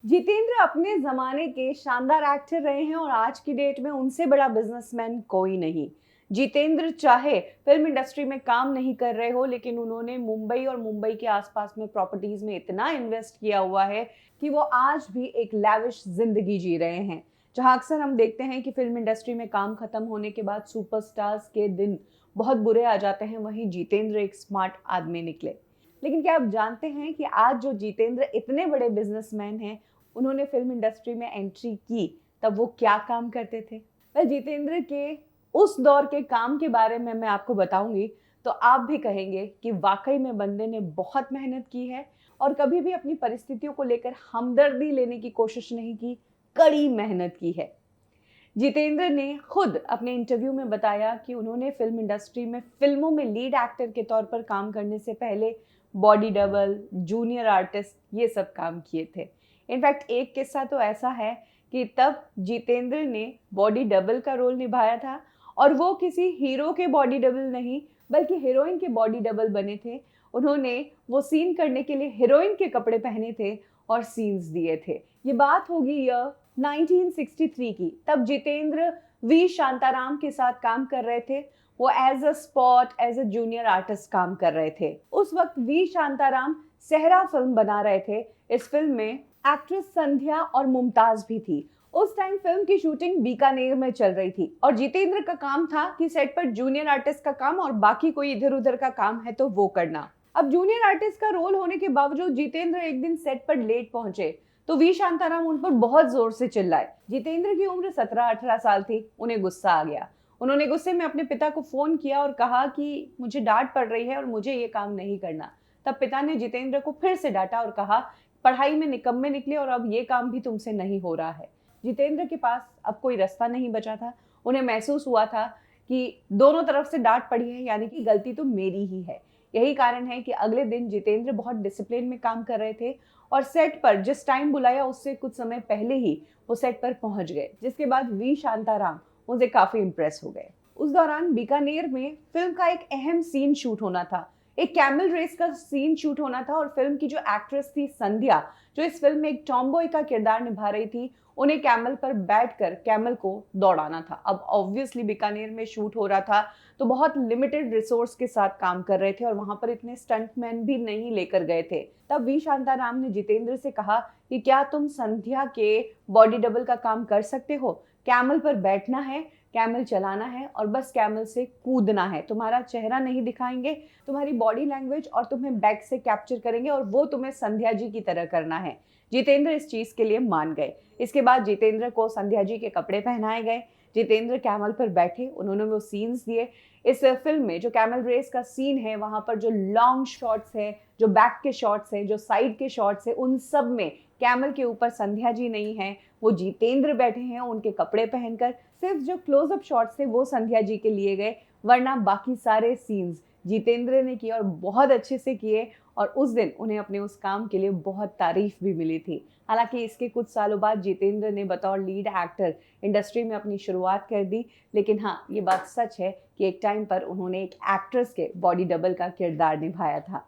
जितेंद्र अपने जमाने के शानदार एक्टर रहे हैं और आज की डेट में उनसे बड़ा बिजनेसमैन कोई नहीं। जितेंद्र चाहे फिल्म इंडस्ट्री में काम नहीं कर रहे हो, लेकिन उन्होंने मुंबई और मुंबई के आसपास में प्रॉपर्टीज में इतना इन्वेस्ट किया हुआ है कि वो आज भी एक लैविश जिंदगी जी रहे हैं। जहां अक्सर हम देखते हैं कि फिल्म इंडस्ट्री में काम खत्म होने के बाद सुपरस्टार्स के दिन बहुत बुरे आ जाते हैं, वहीं जितेंद्र एक स्मार्ट आदमी निकले। लेकिन क्या आप जानते हैं कि आज जो जितेंद्र इतने बड़े बिजनेसमैन हैं, उन्होंने फिल्म इंडस्ट्री में एंट्री की तब वो क्या काम करते थे? जितेंद्र के उस दौर के काम के बारे में मैं आपको बताऊंगी तो आप भी कहेंगे कि वाकई में बंदे ने बहुत मेहनत की है और कभी भी अपनी परिस्थितियों को लेकर हमदर्दी लेने की कोशिश नहीं की, कड़ी मेहनत की है। जितेंद्र ने खुद अपने इंटरव्यू में बताया कि उन्होंने फिल्म इंडस्ट्री में फिल्मों में लीड एक्टर के तौर पर काम करने से पहले बॉडी डबल, जूनियर आर्टिस्ट, ये सब काम किए थे। इनफैक्ट एक किस्सा तो ऐसा है कि तब जितेंद्र ने बॉडी डबल का रोल निभाया था और वो किसी हीरो के बॉडी डबल नहीं बल्कि हीरोइन के बॉडी डबल बने थे। उन्होंने वो सीन करने के लिए हीरोइन के कपड़े पहने थे और सीन्स दिए थे। ये बात होगी ईयर 1963 की। तब जितेंद्र वी शांताराम के साथ काम कर रहे थे। वो एज अ जूनियर आर्टिस्ट काम कर रहे थे। उस वक्त वी शांताराम सहरा फिल्म बना रहे थे। इस फिल्म में एक्ट्रेस संध्या और मुमताज भी थी। उस टाइम फिल्म की शूटिंग बीकानेर में चल रही थी और जितेंद्र का काम था कि सेट पर जूनियर आर्टिस्ट का काम और बाकी कोई इधर उधर का काम है तो वो करना। अब जूनियर आर्टिस्ट का रोल होने के बावजूद जितेंद्र एक दिन सेट पर लेट पहुंचे तो वी शांताराम उन पर बहुत जोर से चिल्लाए। जितेंद्र की उम्र 17-18 साल थी। उन्हें गुस्सा आ गया। उन्होंने गुस्से में अपने पिता को फोन किया और कहा कि मुझे डांट पड़ रही है और मुझे ये काम नहीं करना। तब पिता ने जितेंद्र को फिर से डांटा और कहा, पढ़ाई में निकम्मे निकले और अब ये काम भी तुमसे नहीं हो रहा है। जितेंद्र के पास अब कोई रास्ता नहीं बचा था। उन्हें महसूस हुआ था कि दोनों तरफ से डांट पड़ी है, यानी कि गलती तो मेरी ही है। यही कारण है कि अगले दिन जितेंद्र बहुत डिसिप्लिन में काम कर रहे थे और सेट पर जिस टाइम बुलाया उससे कुछ समय पहले ही वो सेट पर पहुंच गए, जिसके बाद वी शांताराम उनसे काफी इंप्रेस हो गए। उस दौरान बीकानेर में फिल्म का एक अहम सीन शूट होना था। एक कैमल रेस का सीन शूट होना था और फिल्म की जो एक्ट्रेस थी संध्या, जो इस फिल्म में एक टॉम्बॉय का किरदार निभा रही थी, उन्हें कैमल पर बैठकर कैमल को दौड़ाना था। अब ऑब्वियसली बीकानेर में शूट हो रहा था तो बहुत लिमिटेड रिसोर्स के साथ काम कर रहे थे और वहां पर इतने स्टंटमैन भी नहीं लेकर गए थे। तब वी शांताराम ने जितेंद्र से कहा कि क्या तुम संध्या के बॉडी डबल का काम कर सकते हो? कैमल पर बैठना है, कैमल चलाना है और बस कैमल से कूदना है। तुम्हारा चेहरा नहीं दिखाएंगे, तुम्हारी बॉडी लैंग्वेज और तुम्हें बैक से कैप्चर करेंगे और वो तुम्हें संध्या जी की तरह करना है। जितेंद्र इस चीज के लिए मान गए। इसके बाद जितेंद्र को संध्या जी के कपड़े पहनाए गए। जितेंद्र कैमल पर बैठे, उन्होंने वो सीन्स दिए। इस फिल्म में जो कैमल रेस का सीन है, वहां पर जो लॉन्ग शॉट्स है, जो बैक के शॉट्स हैं, जो साइड के शॉट्स हैं, उन सब में कैमल के ऊपर संध्या जी नहीं है, वो जितेंद्र बैठे हैं उनके कपड़े पहनकर। सिर्फ जो क्लोजअप शॉट्स थे वो संध्या जी के लिए गए, वरना बाकी सारे सीन्स जितेंद्र ने किए और बहुत अच्छे से किए। और उस दिन उन्हें अपने उस काम के लिए बहुत तारीफ भी मिली थी। हालांकि इसके कुछ सालों बाद जितेंद्र ने बतौर लीड एक्टर इंडस्ट्री में अपनी शुरुआत कर दी, लेकिन हाँ, ये बात सच है कि एक टाइम पर उन्होंने एक एक्ट्रेस के बॉडी डबल का किरदार निभाया था।